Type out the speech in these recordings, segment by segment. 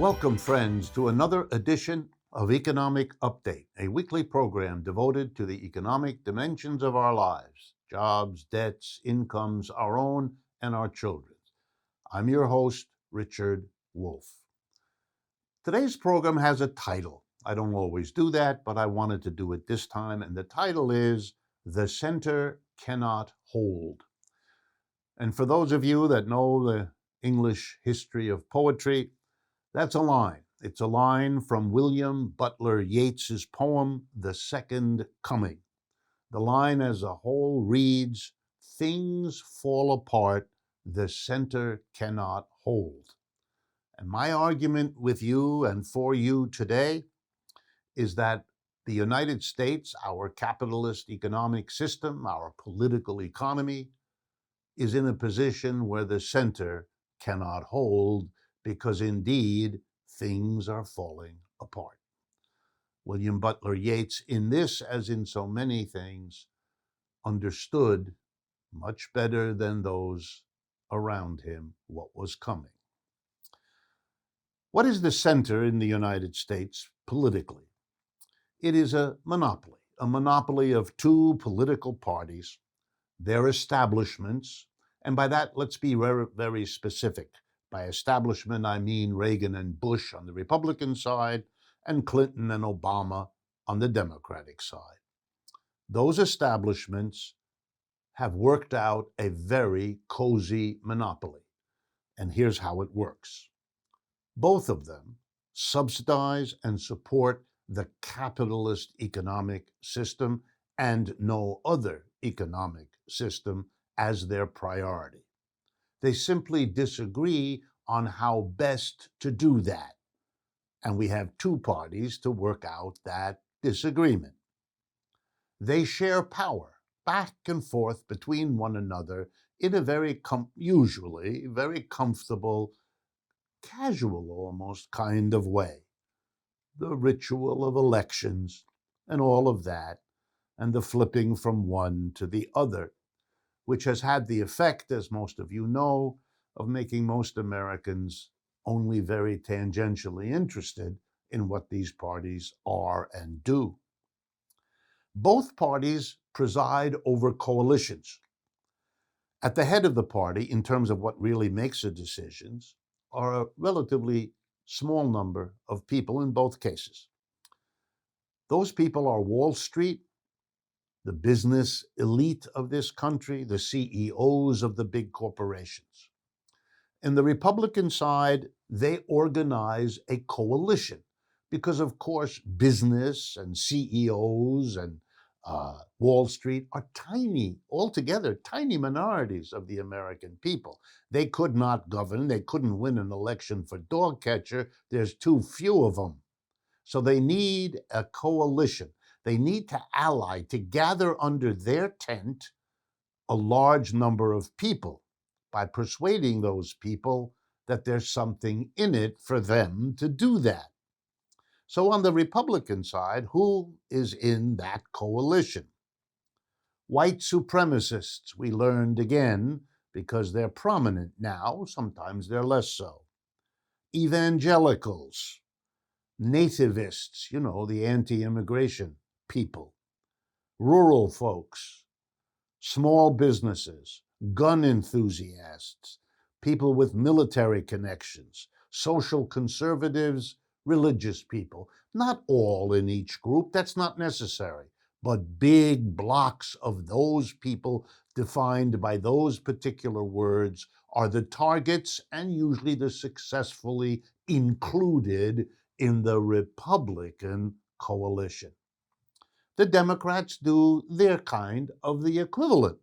Welcome, friends, to another edition of Economic Update, a weekly program devoted to the economic dimensions of our lives, jobs, debts, incomes, our own and our children's. I'm your host, Richard Wolff. Today's program has a title. I don't always do that, but I wanted to do it this time, and the title is The Center Cannot Hold. And for those of you that know the English history of poetry, that's a line. It's a line from William Butler Yeats's poem, The Second Coming. The line as a whole reads, "Things fall apart, the center cannot hold." And my argument with you and for you today is that the United States, our capitalist economic system, our political economy, is in a position where the center cannot hold because indeed things are falling apart. William Butler Yeats, in this as in so many things, understood much better than those around him what was coming. What is the center in the United States politically? It is a monopoly of two political parties, their establishments, and by that, let's be very, very specific. By establishment, I mean Reagan and Bush on the Republican side and Clinton and Obama on the Democratic side. Those establishments have worked out a very cozy monopoly, and here's how it works. Both of them subsidize and support the capitalist economic system and no other economic system as their priority. They simply disagree on how best to do that. And we have two parties to work out that disagreement. They share power back and forth between one another in a very usually very comfortable, casual almost kind of way. The ritual of elections and all of that, and the flipping from one to the other, which has had the effect, as most of you know, of making most Americans only very tangentially interested in what these parties are and do. Both parties preside over coalitions. At the head of the party, in terms of what really makes the decisions, are a relatively small number of people in both cases. Those people are Wall Street, the business elite of this country, the CEOs of the big corporations. In the Republican side, they organize a coalition because, of course, business and CEOs and Wall Street are altogether tiny minorities of the American people. They could not govern. They couldn't win an election for dog catcher. There's too few of them. So they need a coalition. They need to ally, to gather under their tent a large number of people by persuading those people that there's something in it for them to do that. So on the Republican side, who is in that coalition? White supremacists, we learned again, because they're prominent now, sometimes they're less so. Evangelicals, nativists, the anti-immigration people, rural folks, small businesses, gun enthusiasts, people with military connections, social conservatives, religious people. Not all in each group, that's not necessary, but big blocks of those people defined by those particular words are the targets and usually the successfully included in the Republican coalition. The Democrats do their kind of the equivalent.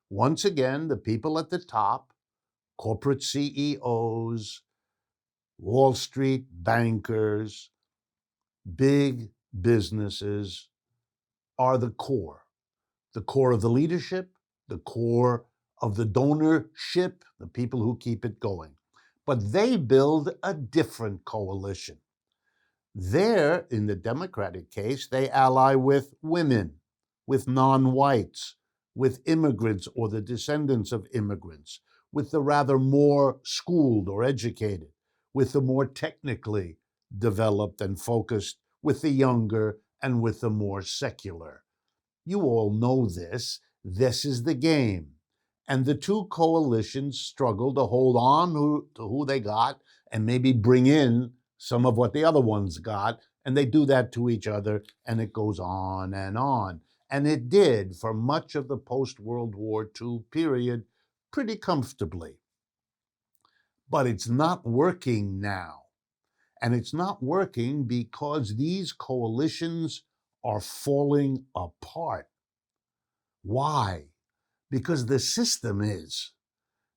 Once again, the people at the top, corporate CEOs, Wall Street bankers, big businesses are the core of the leadership, the core of the donorship, the people who keep it going. But they build a different coalition. There, in the Democratic case, they ally with women, with non-whites, with immigrants or the descendants of immigrants, with the rather more schooled or educated, with the more technically developed and focused, with the younger, and with the more secular. You all know this. This is the game. And the two coalitions struggle to hold on to who they got and maybe bring in some of what the other ones got. And they do that to each other, and it goes on and on. And it did for much of the post-World War II period pretty comfortably. But it's not working now. And it's not working because these coalitions are falling apart. Why? Because the system is.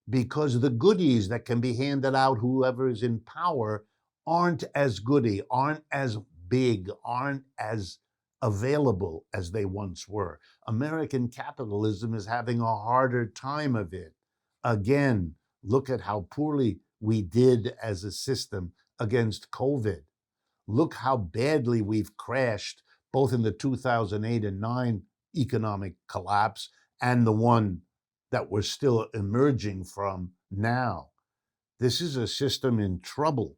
Because the goodies that can be handed out, whoever is in power, aren't as goody, aren't as big, aren't as available as they once were. American capitalism is having a harder time of it. Again, look at how poorly we did as a system against COVID. Look how badly we've crashed, both in the 2008 and 9 economic collapse and the one that we're still emerging from now. This is a system in trouble.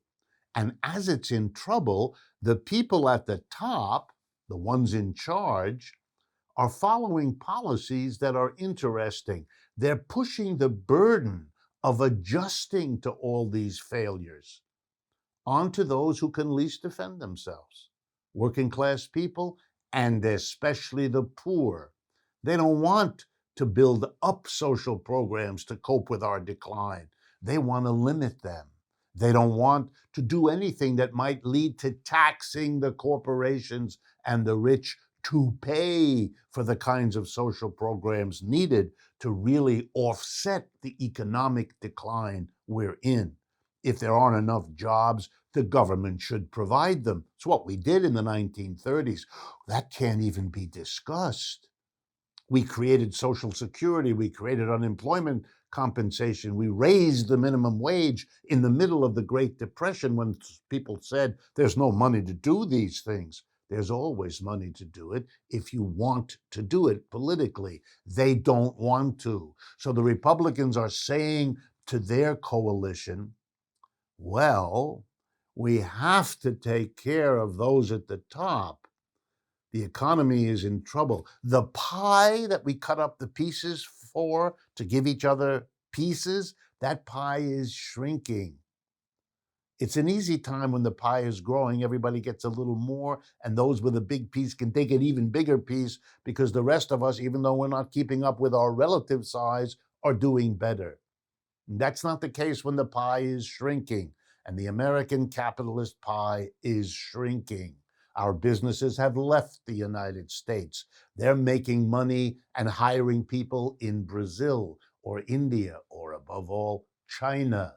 And as it's in trouble, the people at the top, the ones in charge, are following policies that are interesting. They're pushing the burden of adjusting to all these failures onto those who can least defend themselves, working class people, and especially the poor. They don't want to build up social programs to cope with our decline. They want to limit them. They don't want to do anything that might lead to taxing the corporations and the rich to pay for the kinds of social programs needed to really offset the economic decline we're in. If there aren't enough jobs, the government should provide them. It's what we did in the 1930s. That can't even be discussed. We created Social Security, we created unemployment compensation, we raised the minimum wage in the middle of the Great Depression when people said there's no money to do these things. There's always money to do it if you want to do it politically. They don't want to. So the Republicans are saying to their coalition, well, we have to take care of those at the top. The economy is in trouble. The pie that we cut up the pieces for to give each other pieces, that pie is shrinking. It's an easy time when the pie is growing. Everybody gets a little more, and those with a big piece can take an even bigger piece because the rest of us, even though we're not keeping up with our relative size, are doing better. That's not the case when the pie is shrinking, and the American capitalist pie is shrinking. Our businesses have left the United States. They're making money and hiring people in Brazil or India or, above all, China.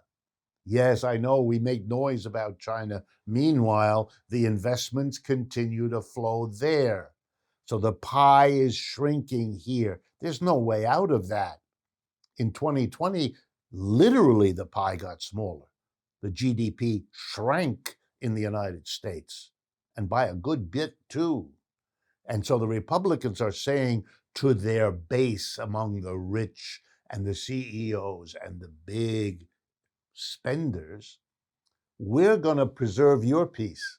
Yes, I know we make noise about China. Meanwhile, the investments continue to flow there. So the pie is shrinking here. There's no way out of that. In 2020, literally the pie got smaller. The GDP shrank in the United States, and by a good bit too. And so the Republicans are saying to their base among the rich and the CEOs and the big spenders, we're going to preserve your piece,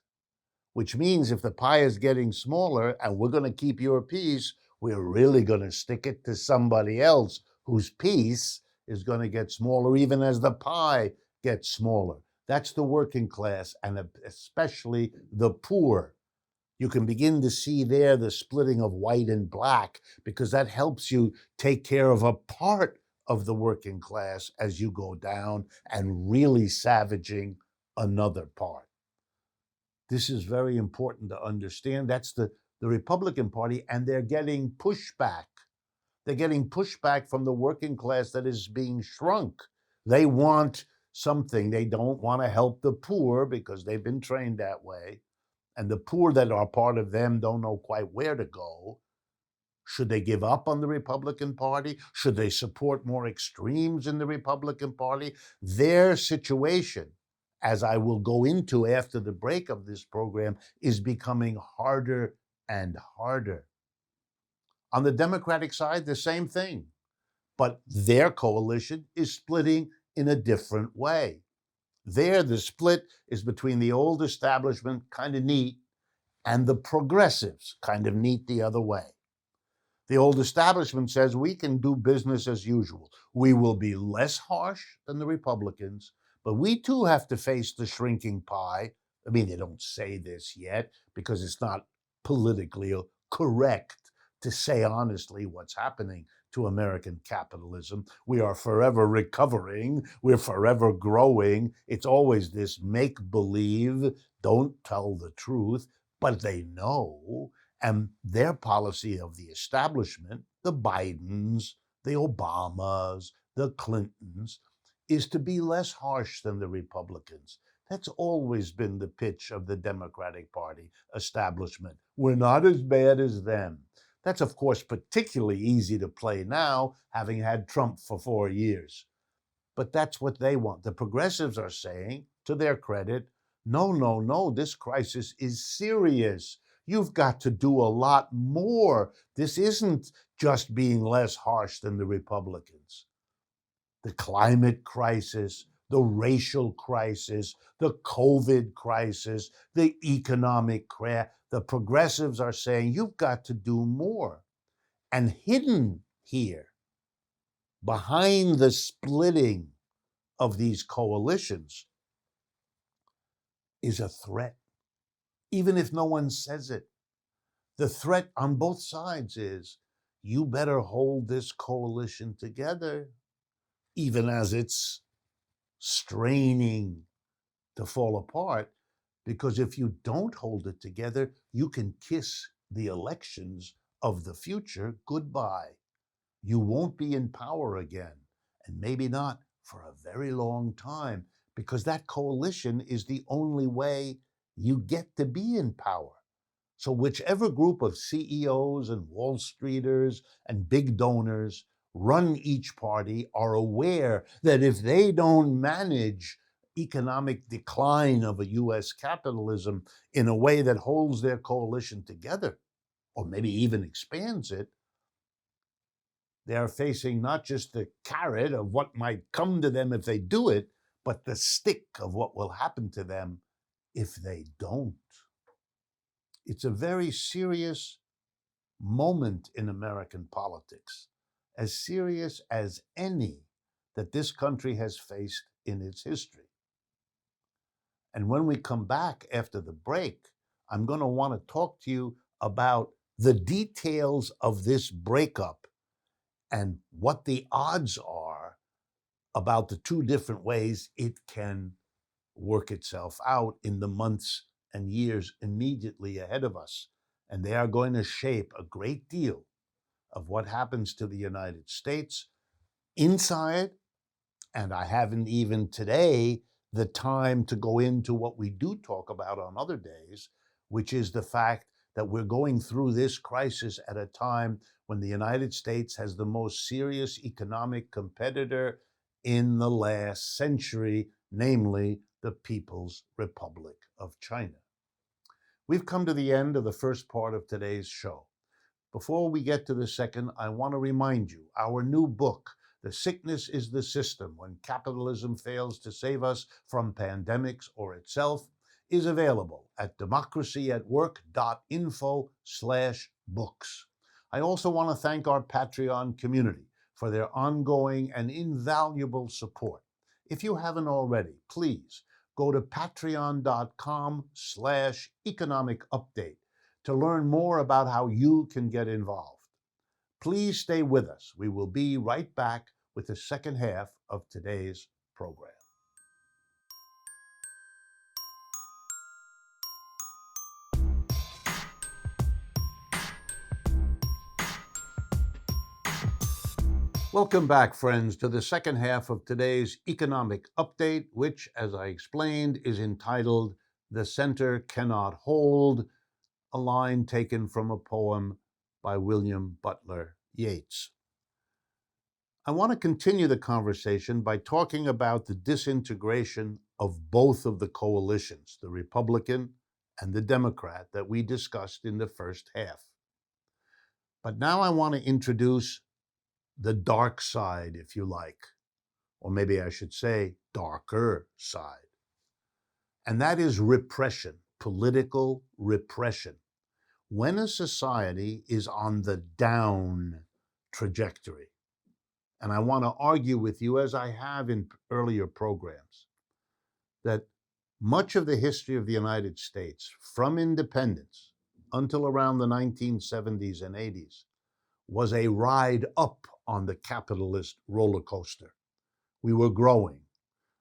which means if the pie is getting smaller and we're going to keep your piece, we're really going to stick it to somebody else whose piece is going to get smaller even as the pie gets smaller. That's the working class, and especially the poor. You can begin to see there the splitting of white and black, because that helps you take care of a part of the working class as you go down and really savaging another part. This is very important to understand. That's the Republican Party, and they're getting pushback. They're getting pushback from the working class that is being shrunk. They want something. They don't want to help the poor because they've been trained that way. And the poor that are part of them don't know quite where to go. Should they give up on the Republican Party? Should they support more extremes in the Republican Party? Their situation, as I will go into after the break of this program, is becoming harder and harder. On the Democratic side, the same thing, but their coalition is splitting in a different way. There, the split is between the old establishment, kind of neat, and the progressives, kind of neat the other way. The old establishment says we can do business as usual. We will be less harsh than the Republicans, but we too have to face the shrinking pie. I mean, they don't say this yet because it's not politically correct to say honestly what's happening to American capitalism. We are forever recovering. We're forever growing. It's always this make believe, don't tell the truth, but they know. And their policy of the establishment, the Bidens, the Obamas, the Clintons, is to be less harsh than the Republicans. That's always been the pitch of the Democratic Party establishment. We're not as bad as them. That's, of course, particularly easy to play now, having had Trump for 4 years. But that's what they want. The progressives are saying, to their credit, no, no, no, this crisis is serious. You've got to do a lot more. This isn't just being less harsh than the Republicans. The climate crisis, the racial crisis, the COVID crisis, the economic crash. The progressives are saying you've got to do more. And hidden here, behind the splitting of these coalitions, is a threat, even if no one says it. The threat on both sides is you better hold this coalition together, even as it's straining to fall apart, because if you don't hold it together, you can kiss the elections of the future goodbye. You won't be in power again, and maybe not for a very long time, because that coalition is the only way you get to be in power. So whichever group of CEOs and Wall Streeters and big donors run each party are aware that if they don't manage economic decline of a US capitalism in a way that holds their coalition together, or maybe even expands it, they are facing not just the carrot of what might come to them if they do it, but the stick of what will happen to them if they don't. It's a very serious moment in American politics, as serious as any that this country has faced in its history. And when we come back after the break, I'm going to want to talk to you about the details of this breakup and what the odds are about the two different ways it can work itself out in the months and years immediately ahead of us. And they are going to shape a great deal of what happens to the United States inside. And I haven't even today the time to go into what we do talk about on other days, which is the fact that we're going through this crisis at a time when the United States has the most serious economic competitor in the last century, namely the People's Republic of China. We've come to the end of the first part of today's show. Before we get to the second, I want to remind you, our new book, The Sickness is the System, When Capitalism Fails to Save Us from Pandemics or Itself, is available at democracyatwork.info/books. I also want to thank our Patreon community for their ongoing and invaluable support. If you haven't already, please go to patreon.com/economic update to learn more about how you can get involved. Please stay with us. We will be right back with the second half of today's program. Welcome back, friends, to the second half of today's economic update, which, as I explained, is entitled "The Center Cannot Hold," a line taken from a poem by William Butler Yeats. I want to continue the conversation by talking about the disintegration of both of the coalitions, the Republican and the Democrat, that we discussed in the first half. But now I want to introduce the dark side, if you like, or maybe I should say darker side. and that is repression, political repression. When a society is on the down trajectory, and I want to argue with you, as I have in earlier programs, that much of the history of the United States, from independence until around the 1970s and 80s, was a ride up on the capitalist roller coaster. We were growing.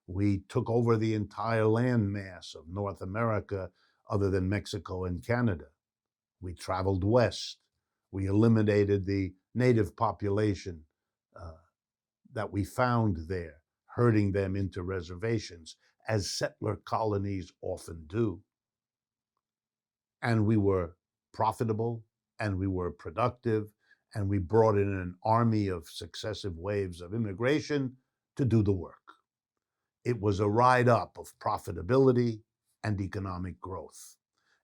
We took over the entire landmass of North America, other than Mexico and Canada. We traveled west. We eliminated the native population that we found there, herding them into reservations, as settler colonies often do. And we were profitable, and we were productive, and we brought in an army of successive waves of immigration to do the work. It was a ride up of profitability and economic growth.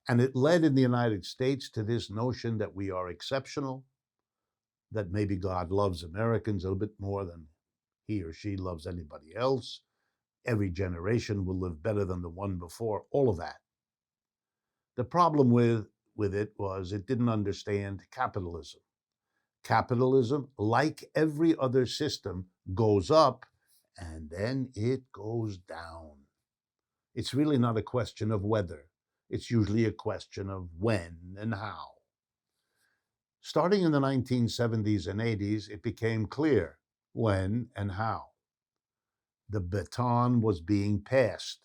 And it led in the United States to this notion that we are exceptional, that maybe God loves Americans a little bit more than he or she loves anybody else. Every generation will live better than the one before, all of that. The problem with it was it didn't understand capitalism. Capitalism, like every other system, goes up and then it goes down. It's really not a question of whether. It's usually a question of when and how. Starting in the 1970s and 80s, it became clear when and how. The baton was being passed.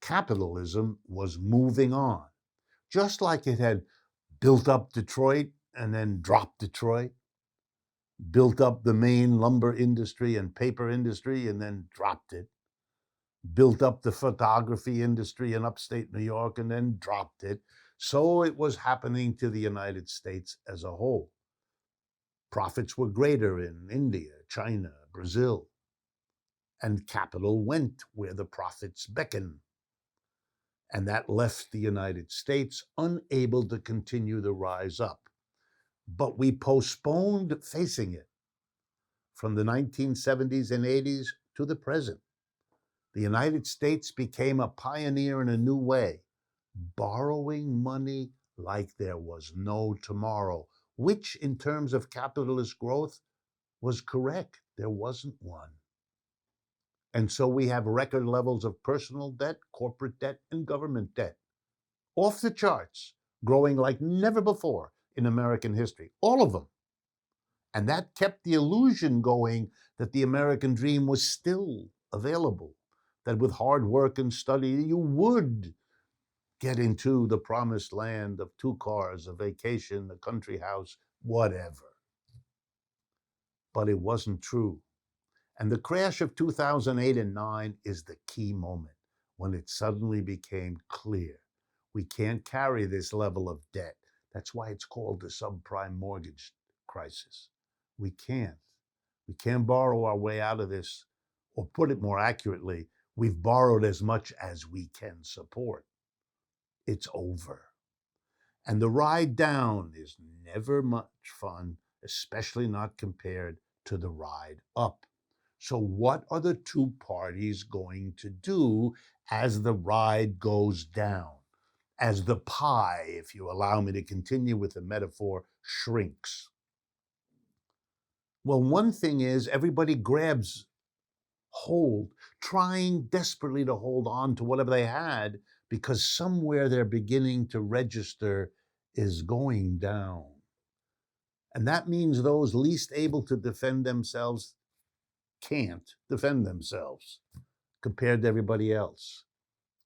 Capitalism was moving on. Just like it had built up Detroit and then dropped Detroit, built up the main lumber industry and paper industry and then dropped it, built up the photography industry in upstate New York and then dropped it. So it was happening to the United States as a whole. Profits were greater in India, China, Brazil, and capital went where the profits beckon. And that left the United States unable to continue the rise up. But we postponed facing it from the 1970s and 80s to the present. The United States became a pioneer in a new way, borrowing money like there was no tomorrow, which in terms of capitalist growth was correct. There wasn't one. And so we have record levels of personal debt, corporate debt, and government debt. Off the charts, growing like never before in American history, all of them. And that kept the illusion going that the American dream was still available, that with hard work and study, you would get into the promised land of 2 cars, a vacation, a country house, whatever. But it wasn't true. And the crash of 2008 and 9 is the key moment when it suddenly became clear. We can't carry this level of debt. That's why it's called the subprime mortgage crisis. We can't. We can't borrow our way out of this, or put it more accurately, we've borrowed as much as we can support. It's over. And the ride down is never much fun, especially not compared to the ride up. So what are the two parties going to do as the ride goes down? As the pie, if you allow me to continue with the metaphor, shrinks? Well, one thing is everybody grabs hold, trying desperately to hold on to whatever they had, because somewhere they're beginning to register is going down. And that means those least able to defend themselves can't defend themselves compared to everybody else.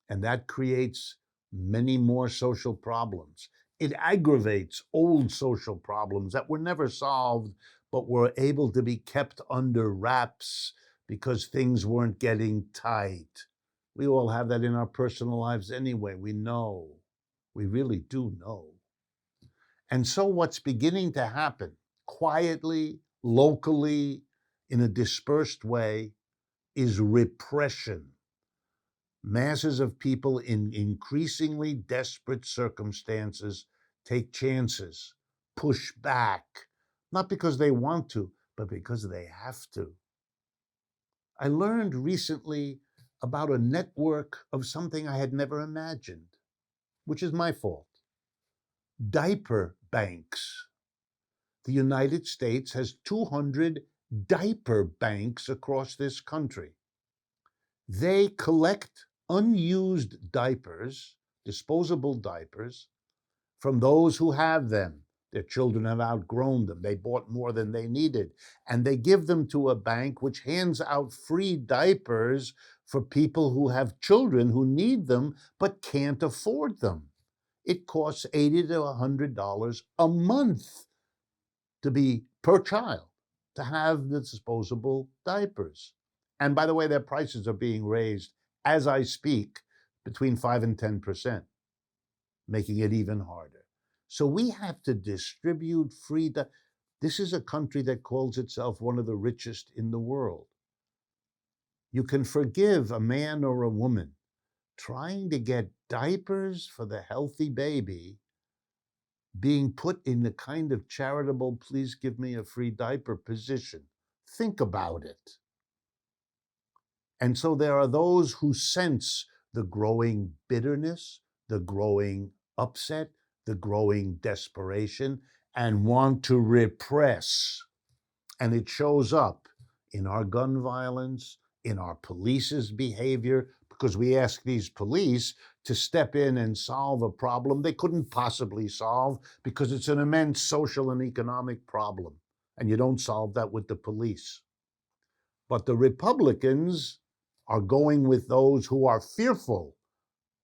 And that creates many more social problems. It aggravates old social problems that were never solved, but were able to be kept under wraps because things weren't getting tight. We all have that in our personal lives anyway. We know. We really do know. And so what's beginning to happen quietly, locally, in a dispersed way, is repression. Masses of people in increasingly desperate circumstances take chances, push back, not because they want to, but because they have to. I learned recently about a network of something I had never imagined, which is my fault. Diaper banks. The United States has 200 diaper banks across this country. They collect unused diapers, disposable diapers, from those who have them. Their children have outgrown them. They bought more than they needed. And they give them to a bank which hands out free diapers for people who have children who need them but can't afford them. It costs $80 to $100 a month to be per child to have the disposable diapers. And by the way, their prices are being raised as I speak between 5 and 10%, making it even harder. So we have to distribute free. This is a country that calls itself one of the richest in the world. You can forgive a man or a woman trying to get diapers for the healthy baby being put in the kind of charitable, please give me a free diaper position. Think about it. And so there are those who sense the growing bitterness, the growing upset, the growing desperation, and want to repress. And it shows up in our gun violence, in our police's behavior, because we ask these police to step in and solve a problem they couldn't possibly solve because it's an immense social and economic problem. And you don't solve that with the police. But the Republicans are going with those who are fearful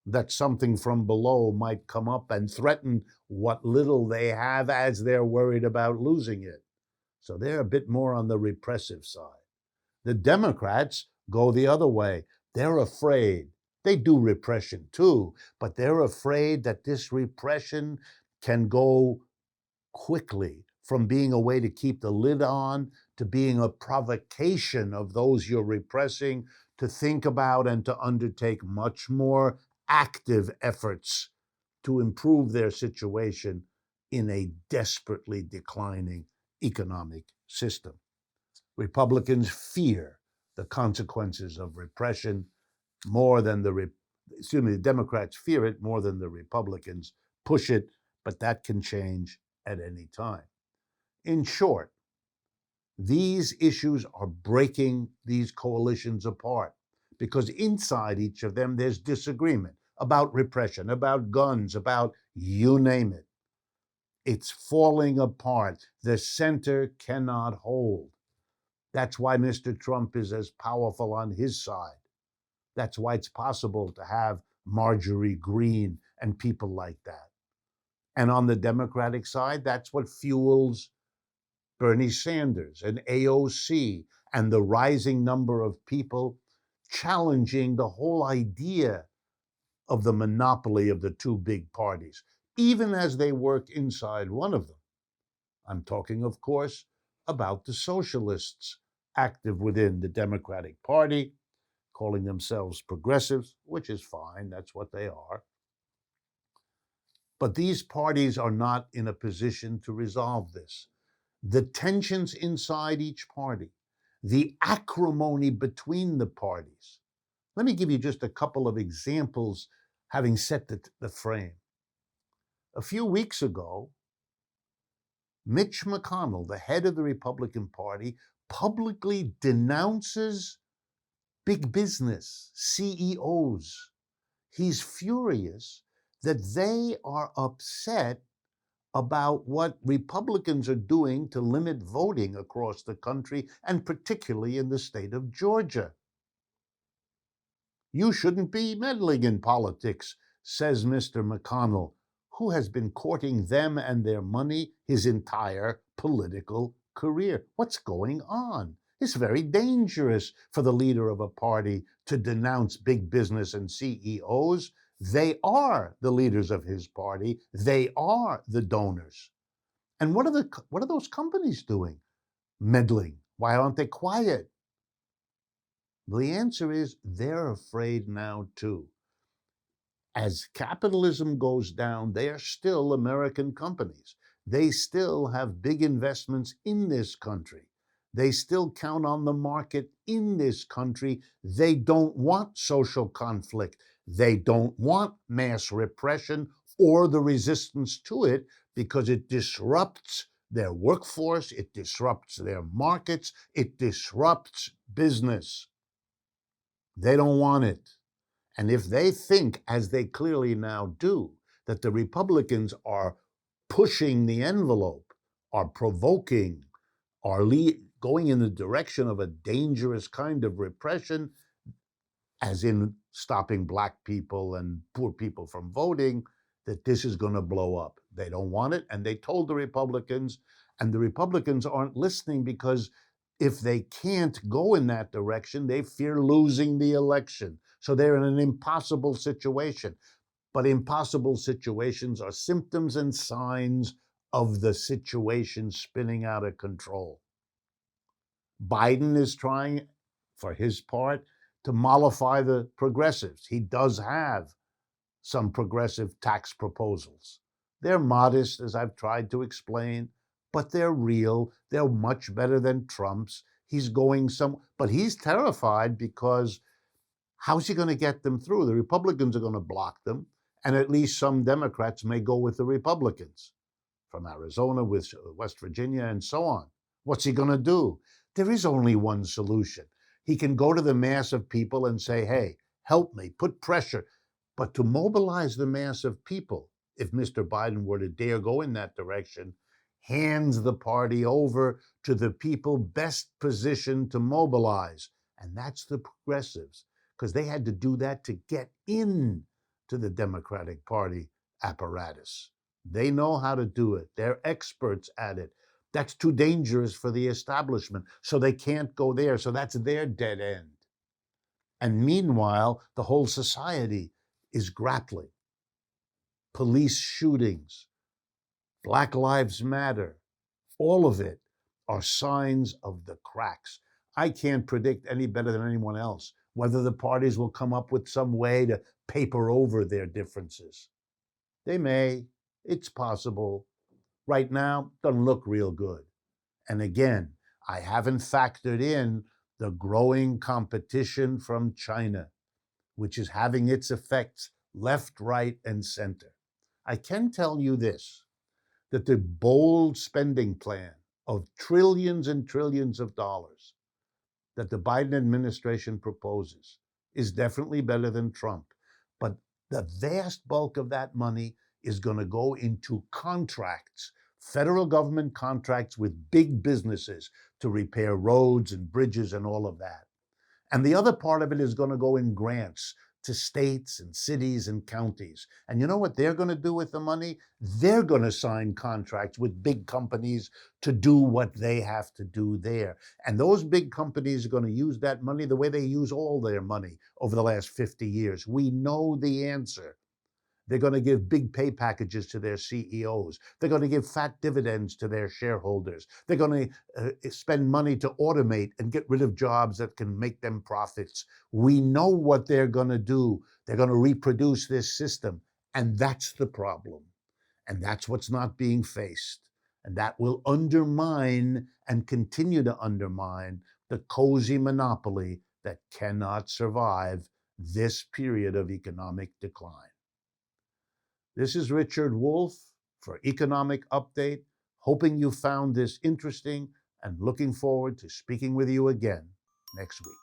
that something from below might come up and threaten what little they have as they're worried about losing it. So they're a bit more on the repressive side. The Democrats go the other way. They're afraid. They do repression too, but they're afraid that this repression can go quickly from being a way to keep the lid on to being a provocation of those you're repressing to think about and to undertake much more active efforts to improve their situation in a desperately declining economic system. Republicans fear the consequences of repression more than the Democrats fear it more than the Republicans push it, but that can change at any time. In short, these issues are breaking these coalitions apart because inside each of them there's disagreement about repression, about guns, about you name it. It's falling apart. The center cannot hold. That's why Mr. Trump is as powerful on his side. That's why it's possible to have Marjorie Greene and people like that. And on the Democratic side, that's what fuels Bernie Sanders and AOC and the rising number of people challenging the whole idea of the monopoly of the two big parties, even as they work inside one of them. I'm talking, of course, about the socialists active within the Democratic Party, calling themselves progressives, which is fine, that's what they are. But these parties are not in a position to resolve this. The tensions inside each party, the acrimony between the parties. Let me give you just a couple of examples having set the frame. A few weeks ago, Mitch McConnell, the head of the Republican Party, publicly denounces big business, CEOs. He's furious that they are upset about what Republicans are doing to limit voting across the country, and particularly in the state of Georgia. You shouldn't be meddling in politics, says Mr. McConnell, who has been courting them and their money his entire political career. What's going on? It's very dangerous for the leader of a party to denounce big business and CEOs. They are the leaders of his party. They are the donors. And what are those companies doing? Meddling. Why aren't they quiet? The answer is they're afraid now too. As capitalism goes down, they are still American companies. They still have big investments in this country. They still count on the market in this country. They don't want social conflict. They don't want mass repression or the resistance to it because it disrupts their workforce, it disrupts their markets, it disrupts business. They don't want it. And if they think, as they clearly now do, that the Republicans are pushing the envelope, are provoking, are going in the direction of a dangerous kind of repression, as in stopping black people and poor people from voting, that this is going to blow up. They don't want it. And they told the Republicans, and the Republicans aren't listening because if they can't go in that direction, they fear losing the election. So they're in an impossible situation. But impossible situations are symptoms and signs of the situation spinning out of control. Biden is trying, for his part, to mollify the progressives. He does have some progressive tax proposals. They're modest, as I've tried to explain, but they're real. They're much better than Trump's. But he's terrified because how's he going to get them through? The Republicans are going to block them, and at least some Democrats may go with the Republicans from Arizona, with West Virginia, and so on. What's he going to do? There is only one solution. He can go to the mass of people and say, hey, help me, put pressure. But to mobilize the mass of people, if Mr. Biden were to dare go in that direction, hands the party over to the people best positioned to mobilize. And that's the progressives, because they had to do that to get in to the Democratic Party apparatus. They know how to do it. They're experts at it. That's too dangerous for the establishment, so they can't go there. So that's their dead end. And meanwhile, the whole society is grappling. Police shootings, Black Lives Matter, all of it are signs of the cracks. I can't predict any better than anyone else whether the parties will come up with some way to paper over their differences. They may. It's possible. Right now, doesn't look real good. And again, I haven't factored in the growing competition from China, which is having its effects left, right, and center. I can tell you this, that the bold spending plan of trillions and trillions of dollars that the Biden administration proposes is definitely better than Trump. But the vast bulk of that money is going to go into contracts, federal government contracts with big businesses to repair roads and bridges and all of that. And the other part of it is going to go in grants to states and cities and counties. And you know what they're going to do with the money? They're going to sign contracts with big companies to do what they have to do there. And those big companies are going to use that money the way they use all their money over the last 50 years. We know the answer. They're going to give big pay packages to their CEOs. They're going to give fat dividends to their shareholders. They're going to spend money to automate and get rid of jobs that can make them profits. We know what they're going to do. They're going to reproduce this system. And that's the problem. And that's what's not being faced. And that will undermine and continue to undermine the cozy monopoly that cannot survive this period of economic decline. This is Richard Wolff for Economic Update, hoping you found this interesting and looking forward to speaking with you again next week.